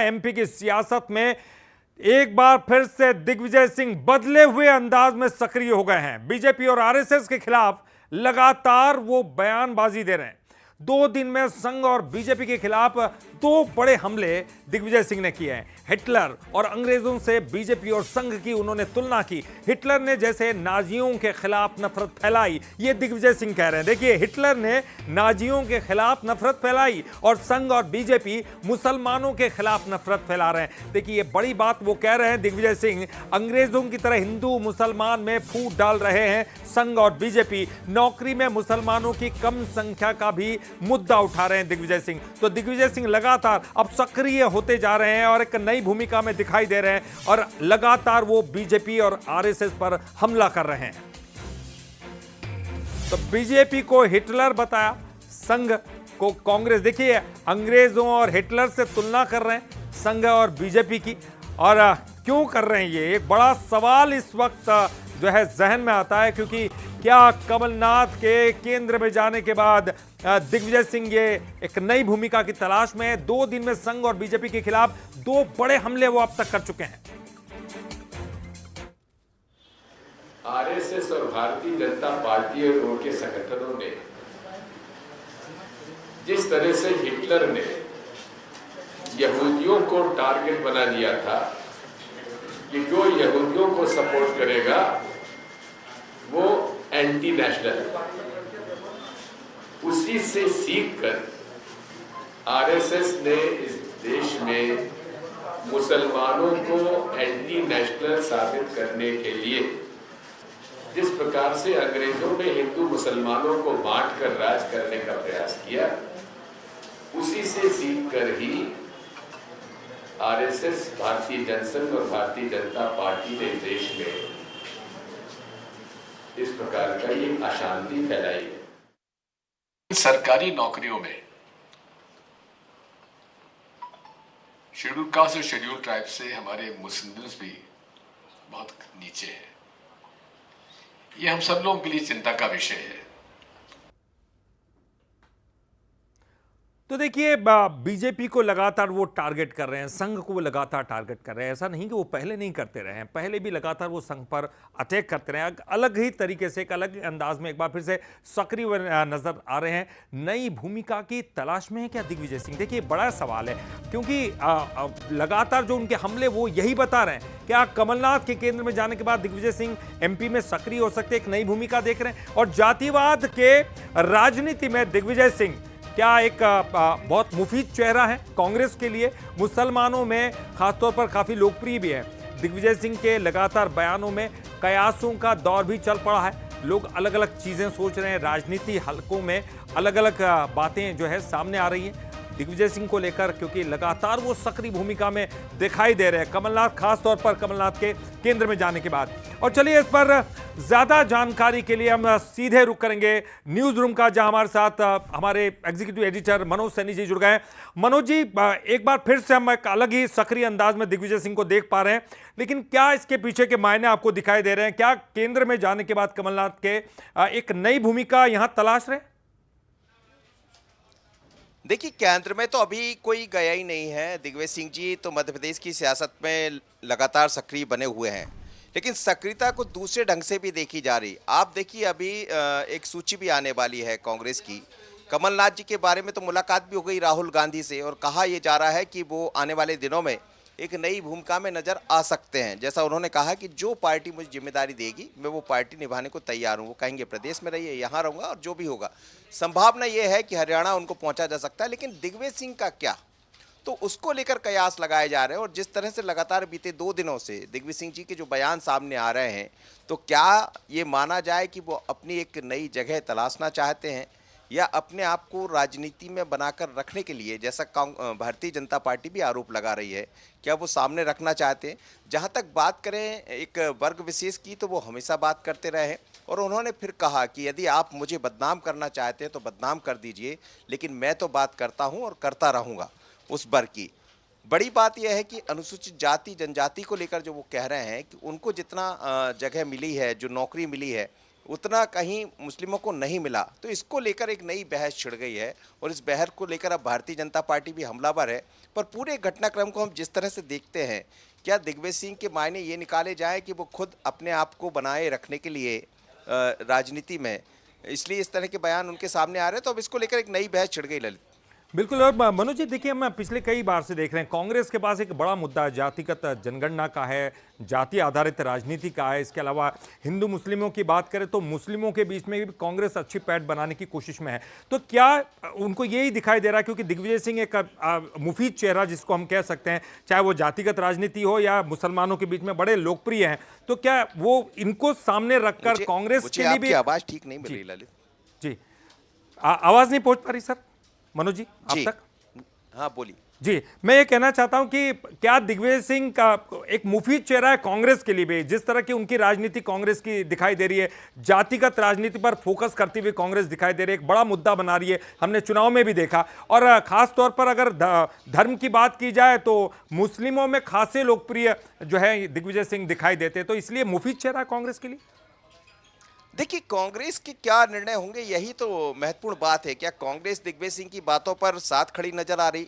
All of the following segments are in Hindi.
एमपी की सियासत में एक बार फिर से दिग्विजय सिंह बदले हुए अंदाज में सक्रिय हो गए हैं। बीजेपी और आरएसएस के खिलाफ लगातार वो बयानबाजी दे रहे हैं। 2 दिन में संघ और बीजेपी के खिलाफ 2 बड़े हमले दिग्विजय सिंह ने किए हैं। हिटलर और अंग्रेजों से बीजेपी और संघ की उन्होंने तुलना की। हिटलर ने जैसे नाजियों के खिलाफ नफरत फैलाई, ये दिग्विजय सिंह कह रहे हैं। देखिए, हिटलर ने नाजियों के खिलाफ नफरत फैलाई और संघ और बीजेपी मुसलमानों के खिलाफ नफरत फैला रहे हैं। देखिए, ये बड़ी बात वो कह रहे हैं दिग्विजय सिंह। अंग्रेजों की तरह हिंदू मुसलमान में फूट डाल रहे हैं संघ और बीजेपी। नौकरी में मुसलमानों की कम संख्या का भी मुद्दा उठा रहे हैं दिग्विजय सिंह। तो दिग्विजय सिंह लगातार अब सक्रिय होते जा रहे हैं और एक नई भूमिका में दिखाई दे रहे हैं और लगातार वो बीजेपी और आरएसएस पर हमला कर रहे हैं। तो बीजेपी को हिटलर बताया, संघ को कांग्रेस। देखिए, अंग्रेजों और हिटलर से तुलना कर रहे हैं संघ और बीजेपी की। और क्यों कर रहे हैं ये एक बड़ा सवाल इस वक्त जो है जहन में आता है, क्योंकि क्या कमलनाथ के केंद्र में जाने के बाद दिग्विजय सिंह ये एक नई भूमिका की तलाश में है। 2 दिन में संघ और बीजेपी के खिलाफ 2 बड़े हमले वो अब तक कर चुके हैं। आरएसएस और भारतीय जनता पार्टी और उनके संगठनों ने जिस तरह से हिटलर ने यहूदियों को टारगेट बना दिया था कि जो यहूदियों को सपोर्ट करेगा वो एंटी नेशनल, उसी से सीखकर आरएसएस ने इस देश में मुसलमानों को एंटी नेशनल साबित करने के लिए जिस प्रकार से अंग्रेजों ने हिंदू मुसलमानों को बांटकर राज करने का प्रयास किया, उसी से सीखकर ही आरएसएस, भारतीय जनसंघ और भारतीय जनता पार्टी ने देश में इस प्रकार का ये अशांति फैलाई है। सरकारी नौकरियों में शेड्यूल कास्ट और शेड्यूल ट्राइब से हमारे मुस्लिम्स भी बहुत नीचे हैं। ये हम सब लोगों के लिए चिंता का विषय है। तो देखिए, बीजेपी को लगातार वो टारगेट कर रहे हैं, संघ को वो लगातार टारगेट कर रहे हैं। ऐसा नहीं कि वो पहले नहीं करते रहे हैं, पहले भी लगातार वो संघ पर अटैक करते रहे हैं। अलग ही तरीके से, एक अलग अंदाज में एक बार फिर से सक्रिय नजर आ रहे हैं। नई भूमिका की तलाश में है क्या दिग्विजय सिंह? देखिए, बड़ा सवाल है, क्योंकि लगातार जो उनके हमले वो यही बता रहे हैं। क्या कमलनाथ के केंद्र में जाने के बाद दिग्विजय सिंह एमपी में सक्रिय हो सकते, एक नई भूमिका देख रहे हैं? और जातिवाद के राजनीति में दिग्विजय सिंह क्या एक बहुत मुफीद चेहरा है कांग्रेस के लिए? मुसलमानों में खासतौर पर काफी लोकप्रिय भी है। दिग्विजय सिंह के लगातार बयानों में कयासों का दौर भी चल पड़ा है। लोग अलग अलग चीजें सोच रहे हैं, राजनीति हलकों में अलग अलग बातें जो है सामने आ रही हैं दिग्विजय सिंह को लेकर, क्योंकि लगातार वो सक्रिय भूमिका में दिखाई दे रहे हैं कमलनाथ, खासतौर पर कमलनाथ के केंद्र में जाने के बाद। और चलिए, इस पर ज्यादा जानकारी के लिए हम सीधे रुक करेंगे न्यूज रूम का, जहां हमारे साथ हमारे एग्जीक्यूटिव एडिटर मनोज सैनी जी जुड़ गए हैं। मनोज जी, एक बार फिर से हम एक अलग ही सक्रिय अंदाज में दिग्विजय सिंह को देख पा रहे हैं, लेकिन क्या इसके पीछे के मायने आपको दिखाई दे रहे हैं? क्या केंद्र में जाने के बाद कमलनाथ के एक नई भूमिका यहां तलाश रहे हैं? देखिए, केंद्र में तो अभी कोई गया ही नहीं है। दिग्विजय सिंह जी तो मध्य प्रदेश की सियासत में लगातार सक्रिय बने हुए हैं, लेकिन सक्रियता को दूसरे ढंग से भी देखी जा रही। आप देखिए, अभी एक सूची भी आने वाली है कांग्रेस की। कमलनाथ जी के बारे में तो मुलाकात भी हो गई राहुल गांधी से, और कहा यह जा रहा है कि वो आने वाले दिनों में एक नई भूमिका में नजर आ सकते हैं। जैसा उन्होंने कहा कि जो पार्टी मुझे जिम्मेदारी देगी मैं वो पार्टी निभाने को तैयार हूँ। वो कहेंगे प्रदेश में रहिए, यहाँ रहूँगा, और जो भी होगा। संभावना ये है कि हरियाणा उनको पहुँचा जा सकता है, लेकिन दिग्विजय सिंह का क्या, तो उसको लेकर कयास लगाए जा रहे हैं। और जिस तरह से लगातार बीते 2 दिनों से दिग्विजय सिंह जी के जो बयान सामने आ रहे हैं, तो क्या ये माना जाए कि वो अपनी एक नई जगह तलाशना चाहते हैं, या अपने आप को राजनीति में बनाकर रखने के लिए, जैसा भारतीय जनता पार्टी भी आरोप लगा रही है, क्या वो सामने रखना चाहते हैं? जहां तक बात करें एक वर्ग विशेष की, तो वो हमेशा बात करते रहे हैं। और उन्होंने फिर कहा कि यदि आप मुझे बदनाम करना चाहते हैं तो बदनाम कर दीजिए, लेकिन मैं तो बात करता हूं और करता रहूँगा उस वर्ग की। बड़ी बात यह है कि अनुसूचित जाति जनजाति को लेकर जो वो कह रहे हैं कि उनको जितना जगह मिली है, जो नौकरी मिली है, उतना कहीं मुस्लिमों को नहीं मिला। तो इसको लेकर एक नई बहस छिड़ गई है, और इस बहस को लेकर अब भारतीय जनता पार्टी भी हमलावर है। पर पूरे घटनाक्रम को हम जिस तरह से देखते हैं, क्या दिग्विजय सिंह के मायने ये निकाले जाए कि वो खुद अपने आप को बनाए रखने के लिए राजनीति में, इसलिए इस तरह के बयान उनके सामने आ रहे हैं, तो अब इसको लेकर एक नई बहस छिड़ गई ललित। बिल्कुल। और मनोज जी देखिए, हम पिछले कई बार से देख रहे हैं कांग्रेस के पास एक बड़ा मुद्दा जातिगत जनगणना का है, जाति आधारित राजनीति का है। इसके अलावा हिंदू मुस्लिमों की बात करें तो मुस्लिमों के बीच में भी कांग्रेस अच्छी पैठ बनाने की कोशिश में है। तो क्या उनको यही दिखाई दे रहा है, क्योंकि दिग्विजय सिंह एक मुफीद चेहरा जिसको हम कह सकते हैं, चाहे वो जातिगत राजनीति हो या मुसलमानों के बीच में बड़े लोकप्रिय हैं, तो क्या वो इनको सामने रखकर कांग्रेस के लिए भी। आवाज ठीक नहीं मिल रही ललित जी, आवाज नहीं पहुंच पा रही सर मनोज जी आप जी। तक? हाँ बोलिए। जी, मैं ये कहना चाहता हूं कि क्या दिग्विजय सिंह का एक मुफीद चेहरा है कांग्रेस के लिए भी, जिस तरह की उनकी राजनीति कांग्रेस की दिखाई दे रही है, जातिगत राजनीति पर फोकस करती हुई कांग्रेस दिखाई दे रही है, एक बड़ा मुद्दा बना रही है, हमने चुनाव में भी देखा। और खास तौर पर अगर धर्म की बात की जाए तो मुस्लिमों में खासे लोकप्रिय जो है दिग्विजय सिंह दिखाई देते, तो इसलिए मुफीद चेहरा है कांग्रेस के लिए। देखिए, कांग्रेस के क्या निर्णय होंगे, यही तो महत्वपूर्ण बात है। क्या कांग्रेस दिग्विजय सिंह की बातों पर साथ खड़ी नजर आ रही?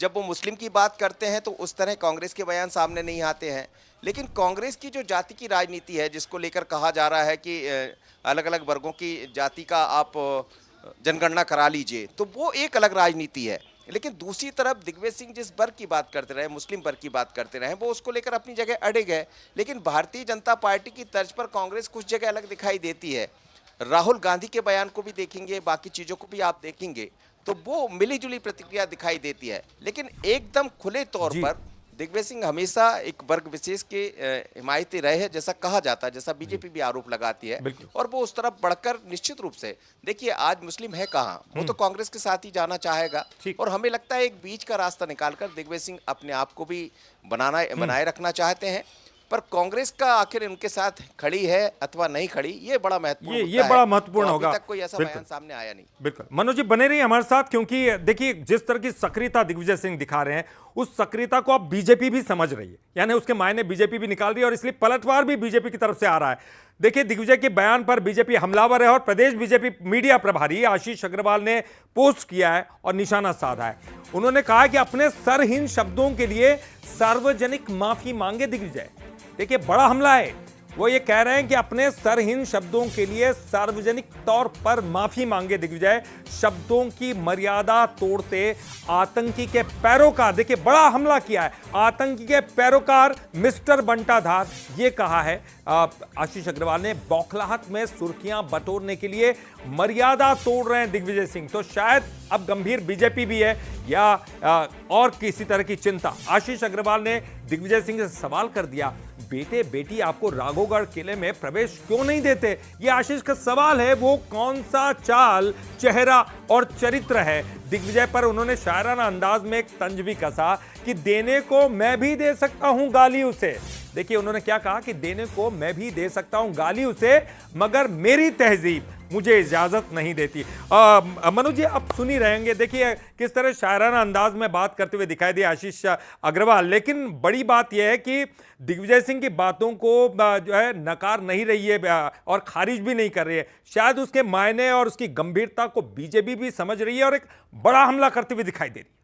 जब वो मुस्लिम की बात करते हैं तो उस तरह कांग्रेस के बयान सामने नहीं आते हैं। लेकिन कांग्रेस की जो जाति की राजनीति है, जिसको लेकर कहा जा रहा है कि अलग अलग वर्गों की जाति का आप जनगणना करा लीजिए, तो वो एक अलग राजनीति है। लेकिन दूसरी तरफ दिग्विजय सिंह जिस वर्ग की बात करते रहे, मुस्लिम वर्ग की बात करते रहे, वो उसको लेकर अपनी जगह अड़िग है। लेकिन भारतीय जनता पार्टी की तर्ज पर कांग्रेस कुछ जगह अलग दिखाई देती है। राहुल गांधी के बयान को भी देखेंगे, बाकी चीज़ों को भी आप देखेंगे, तो वो मिली जुली प्रतिक्रिया दिखाई देती है। लेकिन एकदम खुले तौर पर दिग्विजय सिंह हमेशा एक वर्ग विशेष के हिमायती रहे हैं, जैसा कहा जाता है, जैसा बीजेपी भी आरोप लगाती है, और वो उस तरफ बढ़कर निश्चित रूप से, देखिए आज मुस्लिम है कहाँ, वो तो कांग्रेस के साथ ही जाना चाहेगा। और हमें लगता है एक बीच का रास्ता निकालकर दिग्विजय सिंह अपने आप को भी बनाए रखना चाहते हैं। पर कांग्रेस का आखिर उनके साथ खड़ी है अथवा नहीं खड़ी, ये बड़ा महत्वपूर्ण ये बड़ा महत्वपूर्ण तो होगा। अभी तक कोई ऐसा बयान सामने आया नहीं। बिल्कुल मनोज जी बने रहिए हमारे साथ, क्योंकि देखिए जिस तरह की सक्रियता दिग्विजय सिंह दिखा रहे हैं, उस सक्रियता को अब बीजेपी भी समझ रही है, यानी उसके मायने बीजेपी भी निकाल रही है, और इसलिए पलटवार भी बीजेपी की तरफ से आ रहा है। देखिए, दिग्विजय के बयान पर बीजेपी हमलावर है, और प्रदेश बीजेपी मीडिया प्रभारी आशीष अग्रवाल ने पोस्ट किया है और निशाना साधा है। उन्होंने कहा कि अपने सरहीन शब्दों के लिए सार्वजनिक माफी मांगे दिग्विजय। देखिए, बड़ा हमला है। वो ये कह रहे हैं कि अपने सरहीन शब्दों के लिए सार्वजनिक तौर पर माफी मांगे दिग्विजय। शब्दों की मर्यादा तोड़ते आतंकी के पैरोकार, देखिए बड़ा हमला किया है, आतंकी के पैरोकार मिस्टर बंटाधार, ये कहा है आशीष अग्रवाल ने। बौखलाहट में सुर्खियां बटोरने के लिए मर्यादा तोड़ रहे हैं दिग्विजय सिंह। तो शायद अब गंभीर बीजेपी भी है या और किसी तरह की चिंता। आशीष अग्रवाल ने दिग्विजय सिंह से सवाल कर दिया, बेटे बेटी आपको राघोगढ़ किले में प्रवेश क्यों नहीं देते? ये आशीष का सवाल है। वो कौन सा चाल, चेहरा और चरित्र है दिग्विजय पर? उन्होंने शायराना अंदाज में एक तंज भी कसा कि देने को मैं भी दे सकता हूं गाली उसे। देखिए उन्होंने क्या कहा कि देने को मैं भी दे सकता हूं गाली उसे, मगर मेरी तहजीब मुझे इजाजत नहीं देती। मनोज जी आप सुन ही रहेंगे, देखिए किस तरह शायराना अंदाज में बात करते हुए दिखाई दिए आशीष अग्रवाल। लेकिन बड़ी बात यह है कि दिग्विजय सिंह की बातों को जो है नकार नहीं रही है और खारिज भी नहीं कर रही है। शायद उसके मायने और उसकी गंभीरता को बीजेपी भी समझ रही है और एक बड़ा हमला करते हुए दिखाई दे रही है।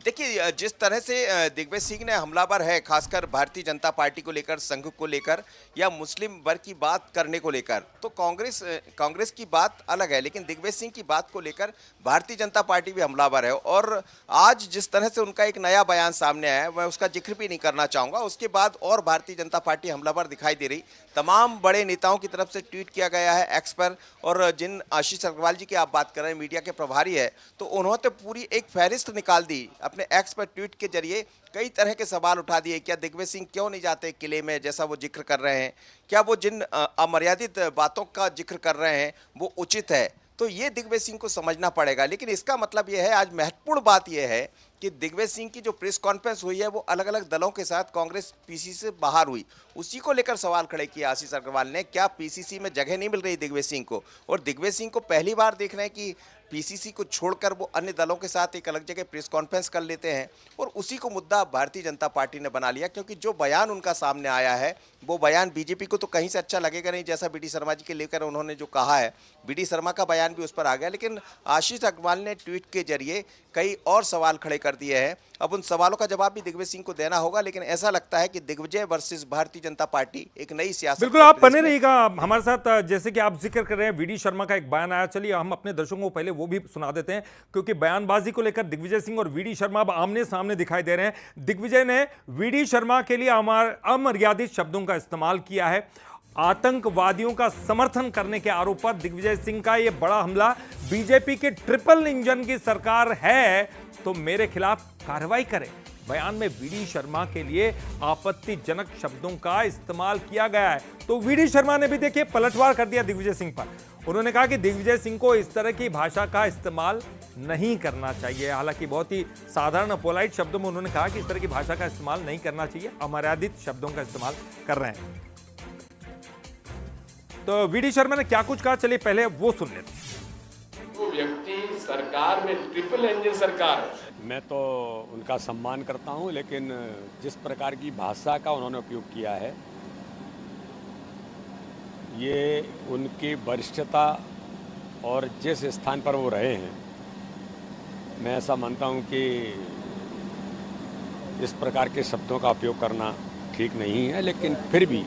देखिए, जिस तरह से दिग्विजय सिंह ने हमलावर है, खासकर भारतीय जनता पार्टी को लेकर, संघ को लेकर या मुस्लिम वर्ग की बात करने को लेकर, तो कांग्रेस की बात अलग है, लेकिन दिग्विजय सिंह की बात को लेकर भारतीय जनता पार्टी भी हमलावर है। और आज जिस तरह से उनका एक नया बयान सामने आया है, मैं उसका जिक्र भी नहीं करना चाहूँगा। उसके बाद और भारतीय जनता पार्टी हमलावर दिखाई दे रही। तमाम बड़े नेताओं की तरफ से ट्वीट किया गया है एक्स पर, और जिन आशीष अग्रवाल जी की आप बात कर रहे हैं, मीडिया के प्रभारी है, तो उन्होंने पूरी एक फहरिस्त निकाल दी अपने एक्स पर ट्वीट के जरिए। कई तरह के सवाल उठा दिए, क्या दिग्विजय सिंह क्यों नहीं जाते किले में जैसा वो जिक्र कर रहे हैं? क्या वो जिन अमर्यादित बातों का जिक्र कर रहे हैं वो उचित है? तो ये दिग्विजय सिंह को समझना पड़ेगा। लेकिन इसका मतलब ये है, आज महत्वपूर्ण बात यह है कि दिग्विजय सिंह की जो प्रेस कॉन्फ्रेंस हुई है वो अलग अलग दलों के साथ कांग्रेस पीसीसी से बाहर हुई। उसी को लेकर सवाल खड़े किए आशीष अग्रवाल ने, क्या पीसीसी में जगह नहीं मिल रही दिग्विजय सिंह को? और दिग्विजय सिंह को पहली बार देख रहे हैं कि पीसीसी को छोड़कर वो अन्य दलों के साथ एक अलग जगह प्रेस कॉन्फ्रेंस कर लेते हैं और उसी को मुद्दा भारतीय जनता पार्टी ने बना लिया, क्योंकि जो बयान उनका सामने आया है वो बयान बीजेपी को तो कहीं से अच्छा लगेगा नहीं। जैसा बीडी शर्मा जी के लेकर उन्होंने जो कहा है, बीडी शर्मा का बयान भी उस पर आ गया, लेकिन आशीष अग्रवाल ने ट्वीट के जरिए कई और सवाल खड़े कर दिए हैं। अब उन सवालों का जवाब भी दिग्विजय सिंह को देना होगा, लेकिन ऐसा लगता है कि दिग्विजय वर्सेस भारतीय जनता पार्टी एक नई सियासत। बिल्कुल, आप बने रहिएगा हमारे साथ। जैसे कि आप जिक्र कर रहे हैं, वीडी शर्मा का एक बयान आया, चलिए हम अपने दर्शकों को पहले वो भी सुना देते हैं, क्योंकि बयानबाजी को लेकर दिग्विजय सिंह और वीडी शर्मा अब आमने सामने दिखाई दे रहे हैं। दिग्विजय ने वीडी शर्मा के लिए अमर्यादित शब्दों का इस्तेमाल किया है। आतंकवादियों का समर्थन करने के आरोप पर दिग्विजय सिंह का यह बड़ा हमला, बीजेपी के ट्रिपल इंजन की सरकार है तो मेरे खिलाफ कार्रवाई करें। बयान में वीडी शर्मा के लिए आपत्तिजनक शब्दों का इस्तेमाल किया गया है। तो वीडी शर्मा ने भी देखिए पलटवार कर दिया दिग्विजय सिंह पर। उन्होंने कहा कि दिग्विजय सिंह को इस तरह की भाषा का इस्तेमाल नहीं करना चाहिए। हालांकि बहुत ही साधारण पोलाइट शब्दों में उन्होंने कहा कि इस तरह की भाषा का इस्तेमाल नहीं करना चाहिए, अमर्यादित शब्दों का इस्तेमाल कर रहे हैं। तो वीडी शर्मा ने क्या कुछ कहा, चलिए पहले वो सुन लेते हैं। वो व्यक्ति सरकार में ट्रिपल इंजन सरकार है। मैं तो उनका सम्मान करता हूं, लेकिन जिस प्रकार की भाषा का उन्होंने उपयोग किया है, ये उनकी वरिष्ठता और जिस स्थान पर वो रहे हैं, मैं ऐसा मानता हूं कि इस प्रकार के शब्दों का उपयोग करना ठीक नहीं है। लेकिन फिर भी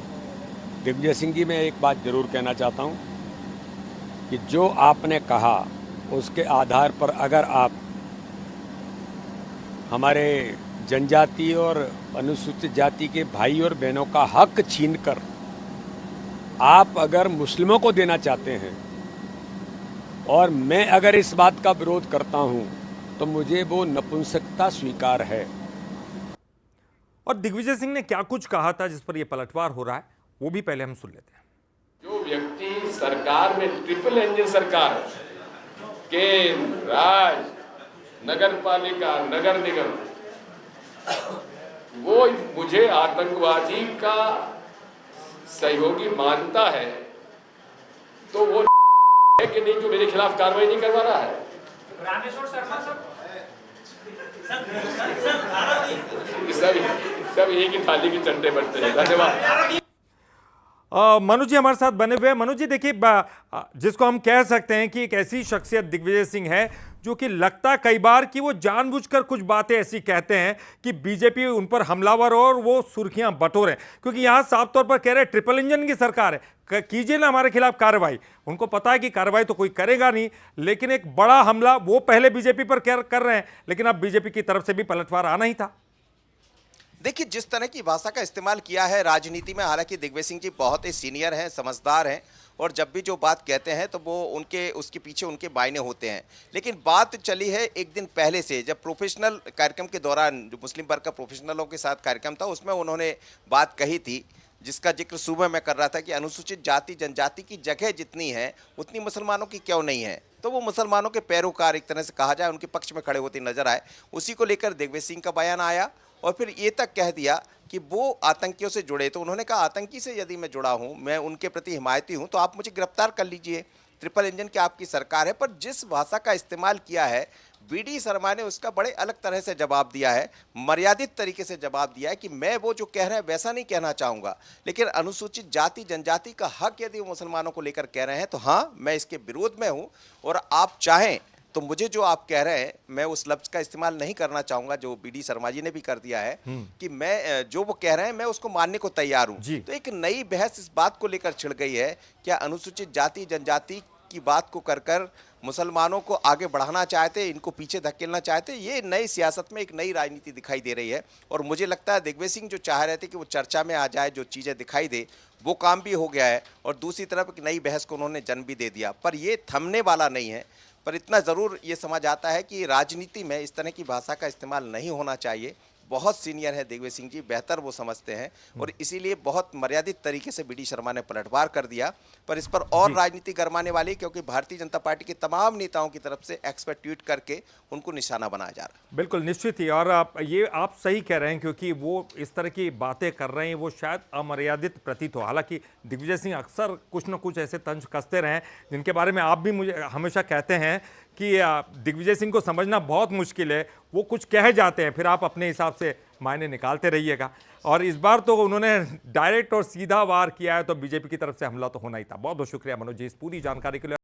दिग्विजय सिंह जी, मैं एक बात जरूर कहना चाहता हूं कि जो आपने कहा उसके आधार पर अगर आप हमारे जनजाति और अनुसूचित जाति के भाई और बहनों का हक छीनकर आप अगर मुस्लिमों को देना चाहते हैं और मैं अगर इस बात का विरोध करता हूं तो मुझे वो नपुंसकता स्वीकार है। और दिग्विजय सिंह ने क्या कुछ कहा था जिस पर यह पलटवार हो रहा है, वो भी पहले हम सुन लेते हैं। जो व्यक्ति सरकार में ट्रिपल इंजन सरकार है, केंद्र, राज्य, नगर पालिका, नगर निगम, वो मुझे आतंकवादी का सहयोगी मानता है, तो वो है कि नहीं जो मेरे खिलाफ कार्रवाई नहीं करवा रहा है। रामेश्वर शर्मा सब एक ही थाली की चंटे बनते हैं। धन्यवाद। मनु जी हमारे साथ बने हुए हैं। मनु जी देखिए, जिसको हम कह सकते हैं कि एक ऐसी शख्सियत दिग्विजय सिंह है जो कि लगता है कई बार कि वो जानबूझकर कुछ बातें ऐसी कहते हैं कि बीजेपी उन पर हमलावर हो और वो सुर्खियां बटोरें, क्योंकि यहां साफ तौर पर कह रहे हैं ट्रिपल इंजन की सरकार है, कीजिए ना हमारे खिलाफ कार्रवाई। उनको पता है कि कार्रवाई तो कोई करेगा नहीं, लेकिन एक बड़ा हमला वो पहले बीजेपी पर कर रहे हैं, लेकिन अब बीजेपी की तरफ से भी पलटवार आना ही था। देखिए, जिस तरह की भाषा का इस्तेमाल किया है राजनीति में, हालांकि दिग्विजय सिंह जी बहुत ही सीनियर हैं, समझदार हैं, और जब भी जो बात कहते हैं तो वो उसके पीछे उनके मायने होते हैं। लेकिन बात चली है एक दिन पहले से, जब प्रोफेशनल कार्यक्रम के दौरान जो मुस्लिम वर्ग का प्रोफेशनलों के साथ कार्यक्रम था, उसमें उन्होंने बात कही थी, जिसका जिक्र सुबह मैं कर रहा था कि अनुसूचित जाति जनजाति की जगह जितनी है उतनी मुसलमानों की क्यों नहीं है। तो वो मुसलमानों के पैरोकार, एक तरह से कहा जाए, उनके पक्ष में खड़े होते नजर आए। उसी को लेकर दिग्विजय सिंह का बयान आया और फिर ये तक कह दिया कि वो आतंकियों से जुड़े। तो उन्होंने कहा, आतंकी से यदि मैं जुड़ा हूं, मैं उनके प्रति हिमायती हूं, तो आप मुझे गिरफ्तार कर लीजिए, ट्रिपल इंजन की आपकी सरकार है। पर जिस भाषा का इस्तेमाल किया है, वीडी शर्मा ने उसका बड़े अलग तरह से जवाब दिया है, मर्यादित तरीके से जवाब दिया है कि मैं वो जो कह रहे हैं वैसा नहीं कहना चाहूँगा, लेकिन अनुसूचित जाति जनजाति का हक यदि वो मुसलमानों को लेकर कह रहे हैं तो हाँ, मैं इसके विरोध में हूँ, और आप चाहें तो मुझे जो आप कह रहे हैं, मैं उस लफ्ज का इस्तेमाल नहीं करना चाहूंगा जो बीडी शर्मा जी ने भी कर दिया है कि मैं जो वो कह रहे हैं मैं उसको मानने को तैयार हूं। तो एक नई बहस इस बात को लेकर छिड़ गई है, क्या अनुसूचित जाति जनजाति की बात को कर मुसलमानों को आगे बढ़ाना चाहते, इनको पीछे धकेलना चाहते। ये नई सियासत में एक नई राजनीति दिखाई दे रही है, और मुझे लगता है दिग्विजय सिंह जो चाह रहे थे कि वो चर्चा में आ जाए, जो चीज़ें दिखाई दे, वो काम भी हो गया है, और दूसरी तरफ एक नई बहस को उन्होंने जन्म भी दे दिया। पर ये थमने वाला नहीं है। पर इतना ज़रूर ये समझ आता है कि राजनीति में इस तरह की भाषा का इस्तेमाल नहीं होना चाहिए। बहुत सीनियर है दिग्विजय सिंह जी, बेहतर वो समझते हैं, और इसीलिए बहुत मर्यादित तरीके से बीडी शर्मा ने पलटवार कर दिया। पर इस पर और राजनीति गरमाने वाली, क्योंकि भारतीय जनता पार्टी के तमाम नेताओं की तरफ से एक्सपर्ट ट्वीट करके उनको निशाना बनाया जा रहा है। बिल्कुल निश्चित ही, और आप सही कह रहे हैं, क्योंकि वो इस तरह की बातें कर रहे हैं, वो शायद अमर्यादित प्रतीत हो। हालांकि दिग्विजय सिंह अक्सर कुछ न कुछ ऐसे तंज कसते रहे हैं जिनके बारे में आप भी मुझे हमेशा कहते हैं कि दिग्विजय सिंह को समझना बहुत मुश्किल है। वो कुछ कह जाते हैं, फिर आप अपने हिसाब से मायने निकालते रहिएगा। और इस बार तो उन्होंने डायरेक्ट और सीधा वार किया है, तो बीजेपी की तरफ से हमला तो होना ही था। बहुत बहुत शुक्रिया मनोज जी इस पूरी जानकारी के लिए।